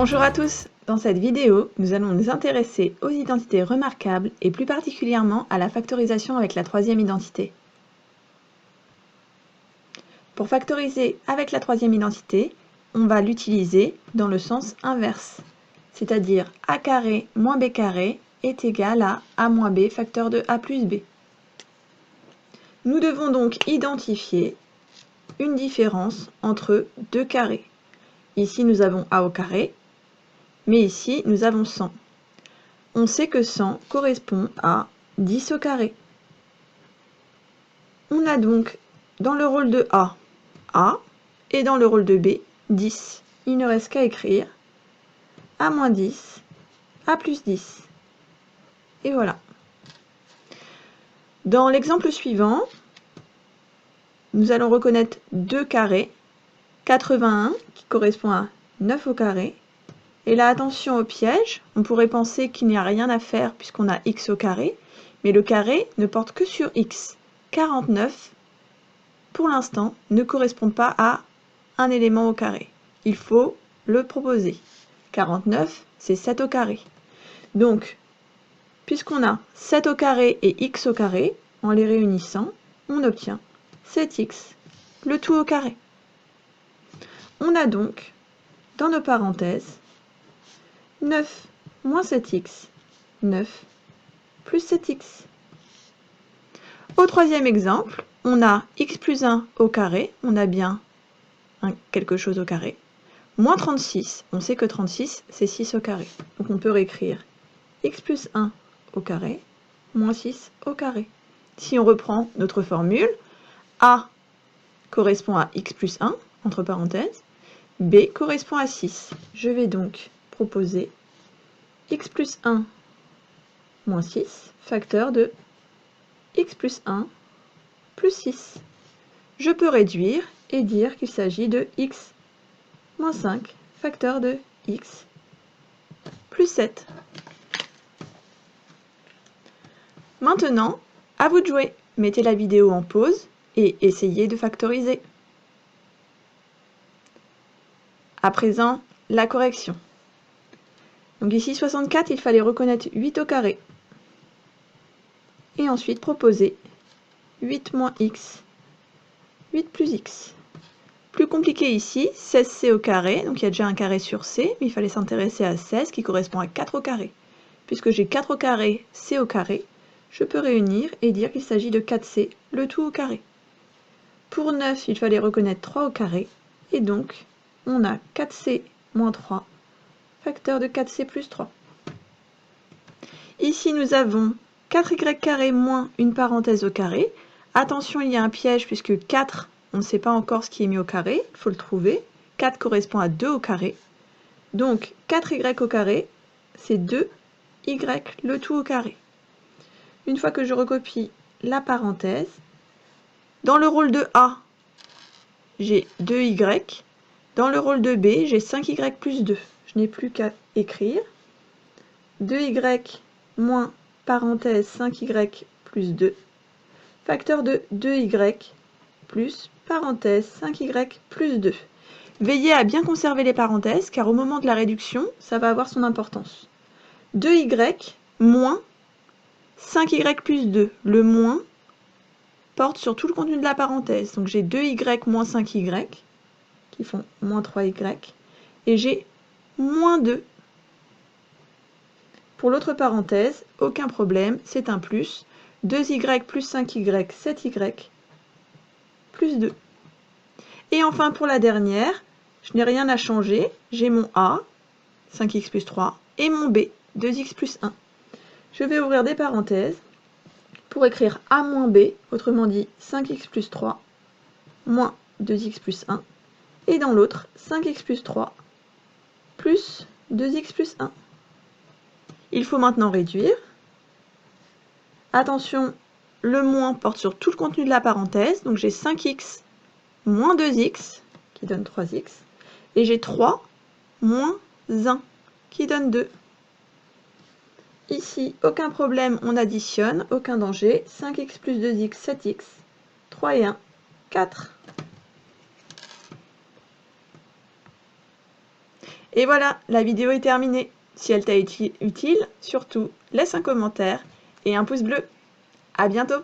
Bonjour à tous! Dans cette vidéo, nous allons nous intéresser aux identités remarquables et plus particulièrement à la factorisation avec la troisième identité. Pour factoriser avec la troisième identité, on va l'utiliser dans le sens inverse, c'est-à-dire a carré moins b carré est égal à a moins b facteur de a plus b. Nous devons donc identifier une différence entre deux carrés. Ici, nous avons a au carré, mais ici, nous avons 100. On sait que 100 correspond à 10 au carré. On a donc dans le rôle de A, et dans le rôle de B, 10. Il ne reste qu'à écrire A moins 10, A plus 10. Et voilà. Dans l'exemple suivant, nous allons reconnaître deux carrés, 81 qui correspond à 9 au carré. Et là, attention au piège, on pourrait penser qu'il n'y a rien à faire puisqu'on a x au carré, mais le carré ne porte que sur x. 49, pour l'instant, ne correspond pas à un élément au carré. Il faut le proposer. 49, c'est 7 au carré. Donc, puisqu'on a 7 au carré et x au carré, en les réunissant, on obtient 7x, le tout au carré. On a donc, dans nos parenthèses, 9 moins 7x, 9 plus 7x. Au troisième exemple, on a x plus 1 au carré, on a bien quelque chose au carré, moins 36, on sait que 36 c'est 6 au carré. Donc on peut réécrire x plus 1 au carré, moins 6 au carré. Si on reprend notre formule, a correspond à x plus 1, entre parenthèses, b correspond à 6. Je vais donc proposer x plus 1 moins 6, facteur de x plus 1 plus 6. Je peux réduire et dire qu'il s'agit de x moins 5, facteur de x plus 7. Maintenant, à vous de jouer. Mettez la vidéo en pause et essayez de factoriser. À présent, la correction. Donc ici, 64, il fallait reconnaître 8 au carré. Et ensuite proposer 8 moins x, 8 plus x. Plus compliqué ici, 16c au carré, donc il y a déjà un carré sur c, mais il fallait s'intéresser à 16 qui correspond à 4 au carré. Puisque j'ai 4 au carré, c au carré, je peux réunir et dire qu'il s'agit de 4c, le tout au carré. Pour 9, il fallait reconnaître 3 au carré, et donc on a 4c moins 3, facteur de 4c plus 3. Ici, nous avons 4y carré moins une parenthèse au carré. Attention, il y a un piège puisque 4, on ne sait pas encore ce qui est mis au carré, il faut le trouver. 4 correspond à 2 au carré. Donc 4y au carré, c'est 2y, le tout au carré. Une fois que je recopie la parenthèse, dans le rôle de A, j'ai 2y. Dans le rôle de B, j'ai 5y plus 2. Je n'ai plus qu'à écrire 2y moins parenthèse 5y plus 2, facteur de 2y plus parenthèse 5y plus 2. Veillez à bien conserver les parenthèses, car au moment de la réduction, ça va avoir son importance. 2y moins 5y plus 2. Le moins porte sur tout le contenu de la parenthèse. Donc j'ai 2y moins 5y, qui font moins 3y, et j'ai moins 2. Pour l'autre parenthèse, aucun problème, c'est un plus. 2y plus 5y, 7y, plus 2. Et enfin, pour la dernière, je n'ai rien à changer. J'ai mon a, 5x plus 3, et mon b, 2x plus 1. Je vais ouvrir des parenthèses pour écrire a moins b, autrement dit 5x plus 3, moins 2x plus 1. Et dans l'autre, 5x plus 3, plus 2x plus 1. Il faut maintenant réduire. Attention, le moins porte sur tout le contenu de la parenthèse, donc j'ai 5x moins 2x, qui donne 3x, et j'ai 3 moins 1, qui donne 2. Ici, aucun problème, on additionne, aucun danger. 5x plus 2x, 7x, 3 et 1, 4. Et voilà, la vidéo est terminée. Si elle t'a été utile, surtout, laisse un commentaire et un pouce bleu. À bientôt!